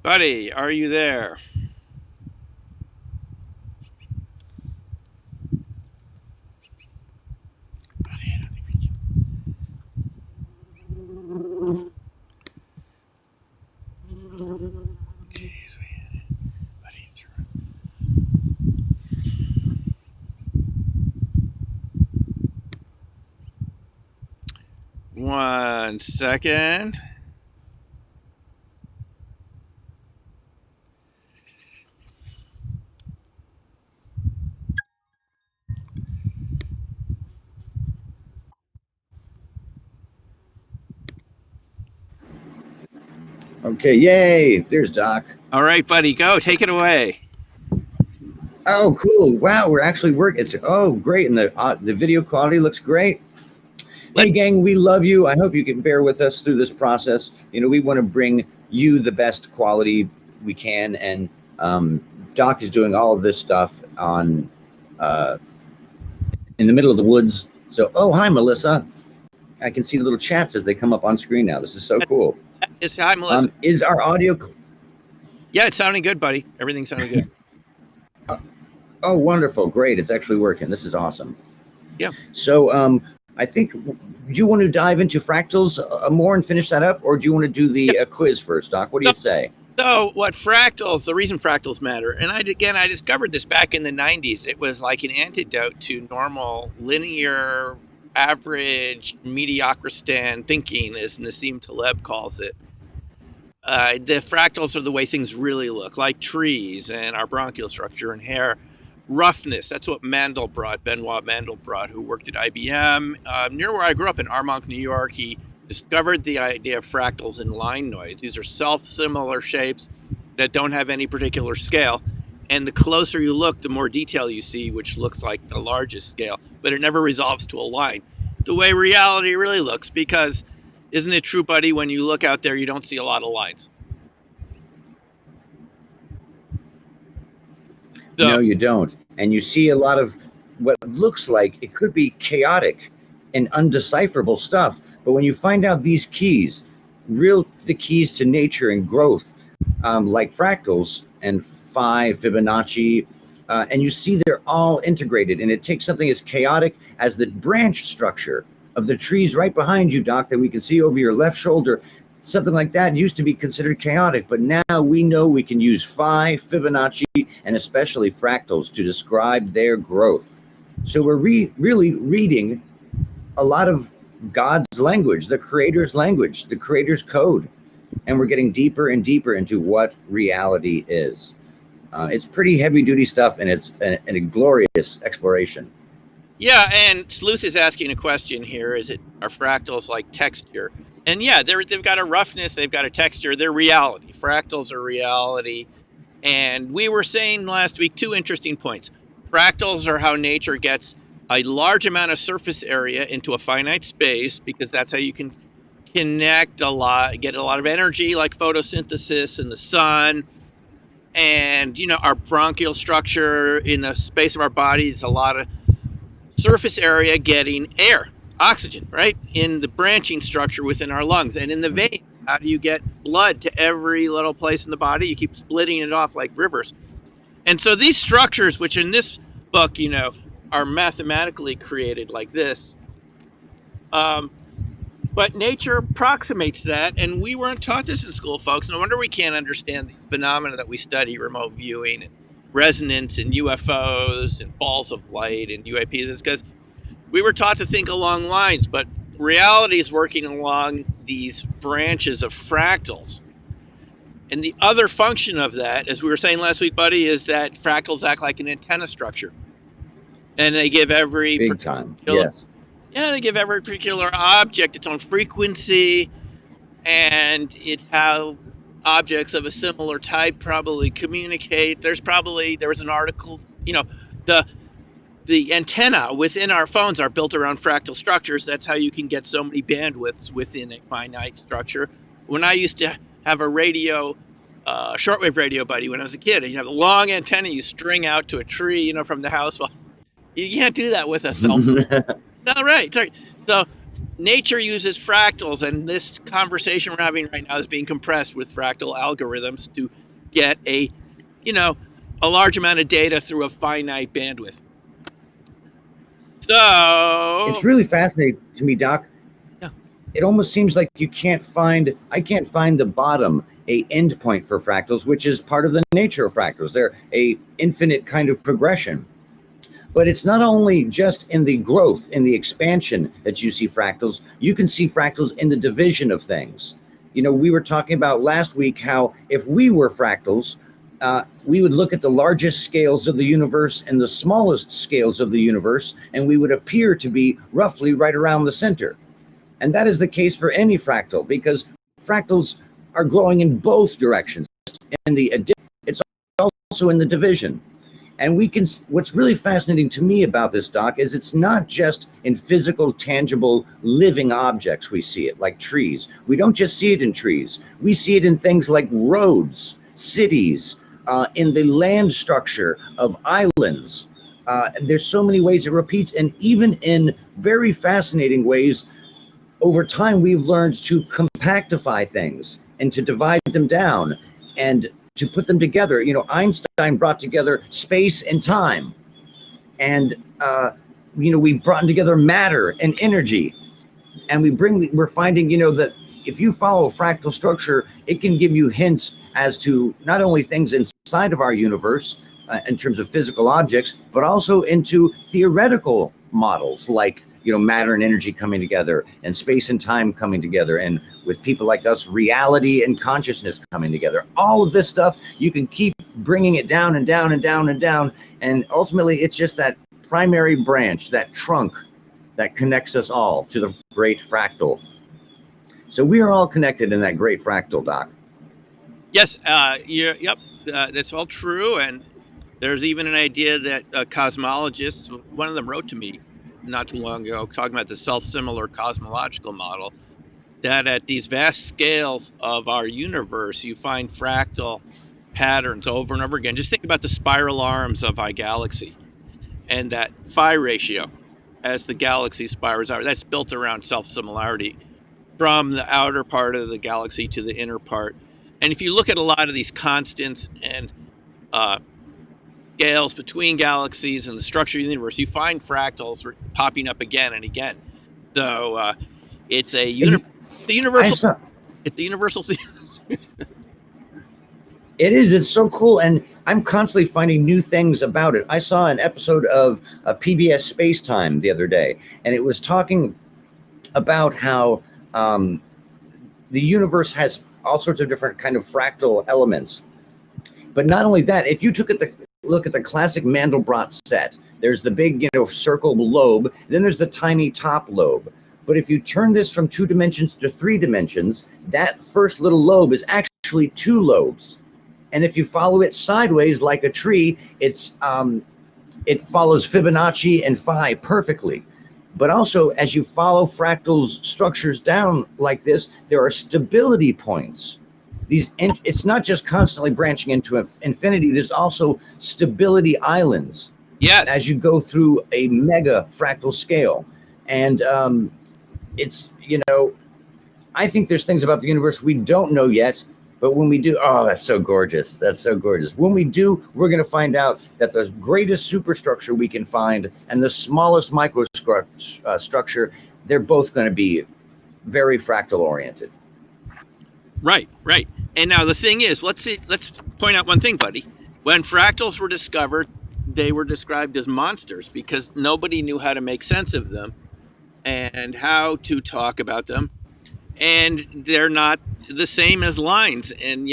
Buddy, are you there? Buddy, I don't think we can. Jeez, buddy's through. 1 second. Okay, yay! There's Doc. All right, buddy, go. Take it away. Oh, cool! Wow, we're actually working. It's great, and the video quality looks great. Hey, gang, we love you. I hope you can bear with us through this process. You know, we want to bring you the best quality we can, and Doc is doing all of this stuff on in the middle of the woods. So, oh, hi, Melissa. I can see the little chats as they come up on screen now. This is so cool. Yes, hi, Melissa. Is our audio? Yeah, it's sounding good, buddy. Everything's sounding good. Oh, wonderful. Great. It's actually working. This is awesome. Yeah. So I think, do you want to dive into fractals more and finish that up, or do you want to do the quiz first, Doc? What do you say? So what fractals, the reason fractals matter, and I discovered this back in the 90s. It was like an antidote to normal linear average mediocristan thinking, as Nassim Taleb calls it. The fractals are the way things really look, like trees and our bronchial structure and hair. Roughness, that's what Mandelbrot, Benoit Mandelbrot, who worked at IBM, near where I grew up in Armonk, New York. He discovered the idea of fractals in line noise. These are self-similar shapes that don't have any particular scale. And the closer you look, the more detail you see, which looks like the largest scale. But it never resolves to a line, the way reality really looks. Because isn't it true, buddy, when you look out there, you don't see a lot of lines? So, no, you don't. And you see a lot of what looks like it could be chaotic and undecipherable stuff. But when you find out these keys, the keys to nature and growth, like fractals and phi, Fibonacci, and you see they're all integrated. And it takes something as chaotic as the branch structure of the trees right behind you, Doc, that we can see over your left shoulder. Something like that used to be considered chaotic, but now we know we can use phi, Fibonacci, and especially fractals to describe their growth. So we're really reading a lot of God's language, the creator's language, the creator's code, and we're getting deeper and deeper into what reality is. It's pretty heavy duty stuff, and it's a glorious exploration. Yeah, and Sleuth is asking a question here. Are fractals like texture? And yeah, they've got a roughness, they've got a texture, they're reality. Fractals are reality. And we were saying last week 2 interesting points. Fractals are how nature gets a large amount of surface area into a finite space, because that's how you can connect a lot, get a lot of energy, like photosynthesis and the sun. And, you know, our bronchial structure in the space of our body, it's a lot of surface area getting air, oxygen, right, in the branching structure within our lungs. And in the veins, how do you get blood to every little place in the body? You keep splitting it off like rivers. And so these structures, which in this book, you know, are mathematically created like this, but nature approximates that, and we weren't taught this in school, folks. No wonder we can't understand these phenomena that we study, remote viewing and resonance and UFOs and balls of light and UAPs. It's because we were taught to think along lines, but reality is working along these branches of fractals. And the other function of that, as we were saying last week, buddy, is that fractals act like an antenna structure. And they give every big time, yes. Yeah, they give every particular object its own frequency, and it's how objects of a similar type probably communicate. There was an article, you know, the antenna within our phones are built around fractal structures. That's how you can get so many bandwidths within a finite structure. When I used to have a radio, shortwave radio, buddy, when I was a kid, you have a long antenna you string out to a tree, you know, from the house. Well, you can't do that with a cell phone. No, right. Sorry. So nature uses fractals, and this conversation we're having right now is being compressed with fractal algorithms to get a large amount of data through a finite bandwidth. It's So really fascinating to me, Doc. yeah. It almost seems like I can't find the bottom, a endpoint for fractals, which is part of the nature of fractals. They're a infinite kind of progression. But it's not only just in the growth, in the expansion that you see fractals. You can see fractals in the division of things. We were talking about last week how if we were fractals, we would look at the largest scales of the universe and the smallest scales of the universe, and we would appear to be roughly right around the center. And that is the case for any fractal, because fractals are growing in both directions. It's also in the division. And what's really fascinating to me about this, Doc, is it's not just in physical, tangible, living objects we see it, like trees. We don't just see it in trees. We see it in things like roads, cities, in the land structure of islands. There's so many ways it repeats, and even in very fascinating ways, over time, we've learned to compactify things and to divide them down and to put them together. Einstein brought together space and time, and we've brought together matter and energy, and we're finding that if you follow a fractal structure, it can give you hints as to not only things inside of our universe in terms of physical objects, but also into theoretical models like matter and energy coming together, and space and time coming together, and with people like us, reality and consciousness coming together. All of this stuff, you can keep bringing it down and down and down and down, and ultimately it's just that primary branch, that trunk that connects us all to the great fractal. So we are all connected in that great fractal, Doc. Yes, yep, that's all true. And there's even an idea that cosmologists, one of them wrote to me not too long ago, talking about the self-similar cosmological model, that at these vast scales of our universe, you find fractal patterns over and over again. Just think about the spiral arms of our galaxy and that phi ratio as the galaxy spirals out. That's built around self-similarity from the outer part of the galaxy to the inner part. And if you look at a lot of these constants and scales between galaxies and the structure of the universe, you find fractals popping up again and again. So it's the universal thing. It is. It's so cool, and I'm constantly finding new things about it. I saw an episode of PBS Space Time the other day, and it was talking about how the universe has all sorts of different kind of fractal elements. But not only that, if you look at the classic Mandelbrot set, there's the big, circle lobe, then there's the tiny top lobe. But if you turn this from 2 dimensions to 3 dimensions, that first little lobe is actually 2 lobes. And if you follow it sideways like a tree, it follows Fibonacci and phi perfectly. But also, as you follow fractals structures down like this, there are stability points. It's not just constantly branching into infinity. There's also stability islands. Yes. As you go through a mega fractal scale, and it's I think there's things about the universe we don't know yet. But when we do, oh, that's so gorgeous. That's so gorgeous. When we do, we're going to find out that the greatest superstructure we can find and the smallest microstructure, they're both going to be very fractal oriented. Right. And now the thing is, let's point out one thing, buddy. When fractals were discovered, they were described as monsters because nobody knew how to make sense of them and how to talk about them. And they're not the same as lines. And,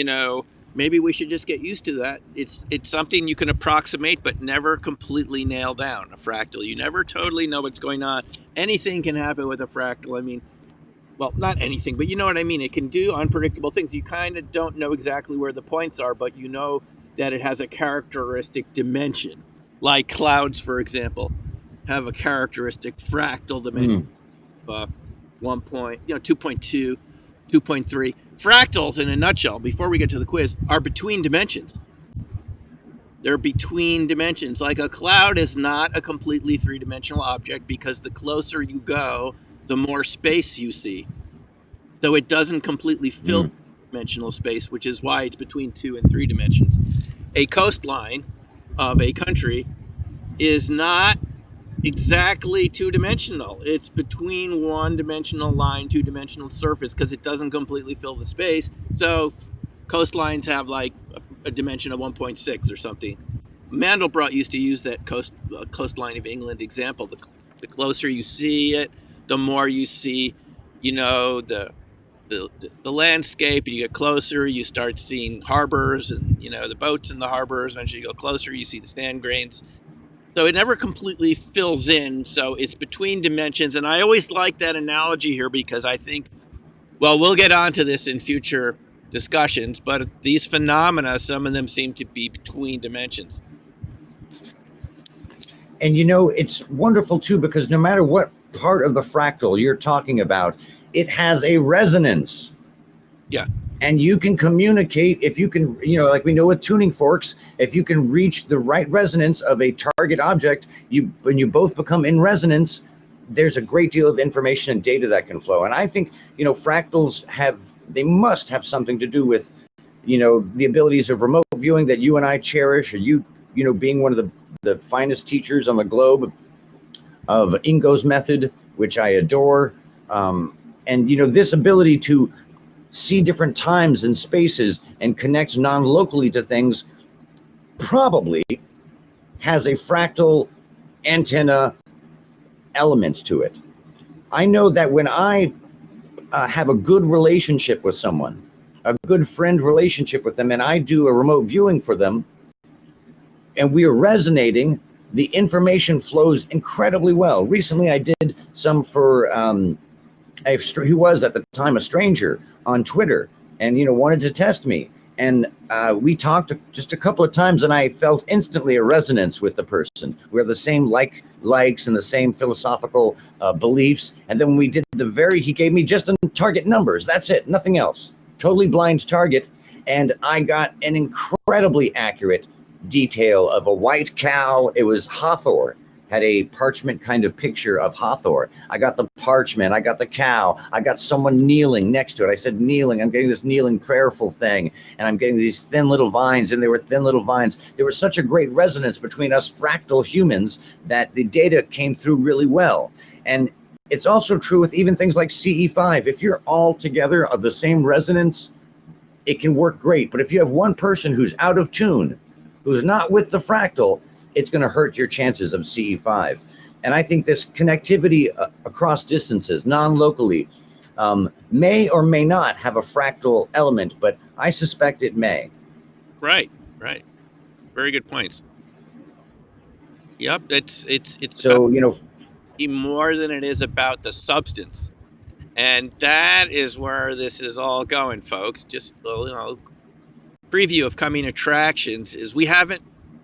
maybe we should just get used to that. It's something you can approximate, but never completely nail down. A fractal, you never totally know what's going on. Anything can happen with a fractal. I mean, well, not anything, but you know what I mean? It can do unpredictable things. You kind of don't know exactly where the points are, but you know that it has a characteristic dimension. Like clouds, for example, have a characteristic fractal dimension. 1 point, 2.2, 2.3. Fractals, in a nutshell, before we get to the quiz, are between dimensions. They're between dimensions. Like a cloud is not a completely 3-dimensional object because the closer you go, the more space you see. So it doesn't completely fill dimensional space, which is why it's between 2 and 3 dimensions. A coastline of a country is not exactly 2-dimensional. It's between 1-dimensional line, 2-dimensional surface, because it doesn't completely fill the space. So coastlines have like a dimension of 1.6 or something. Mandelbrot used to use that coastline of England example. The closer you see it, the more you see, the landscape, and you get closer, you start seeing harbors and, the boats in the harbors. Eventually you go closer, you see the stand grains. So it never completely fills in. So it's between dimensions. And I always like that analogy here because I think, well, we'll get onto this in future discussions, but these phenomena, some of them seem to be between dimensions. And it's wonderful too, because no matter what part of the fractal you're talking about, it has a resonance. Yeah. And you can communicate if you can, like we know with tuning forks, if you can reach the right resonance of a target object, when you both become in resonance, there's a great deal of information and data that can flow. And I think, fractals they must have something to do with, the abilities of remote viewing that you and I cherish, or you being one of the finest teachers on the globe of Ingo's method, which I adore. And, this ability to see different times and spaces and connect non-locally to things probably has a fractal antenna element to it. I know that when I have a good relationship with someone, a good friend relationship with them, and I do a remote viewing for them, and we are resonating, the information flows incredibly well. Recently, I did some for who was at the time a stranger on Twitter, and wanted to test me, and we talked just a couple of times, and I felt instantly a resonance with the person. We have the same likes and the same philosophical beliefs. And then when we did he gave me just target numbers. That's it, nothing else. Totally blind target, and I got an incredibly accurate detail of a white cow. It was Hathor. Had a parchment kind of picture of Hathor. I got the parchment, I got the cow, I got someone kneeling next to it. I said kneeling, I'm getting this kneeling prayerful thing, and I'm getting these thin little vines, and they were thin little vines. There was such a great resonance between us fractal humans that the data came through really well. And it's also true with even things like CE5. If you're all together of the same resonance, it can work great. But if you have one person who's out of tune, who's not with the fractal, it's going to hurt your chances of CE5. And I think this connectivity across distances, non-locally, may or may not have a fractal element, but I suspect it may. Right. Very good points. Yep, it's so more than it is about the substance, and that is where this is all going, folks. Just preview of coming attractions is we haven't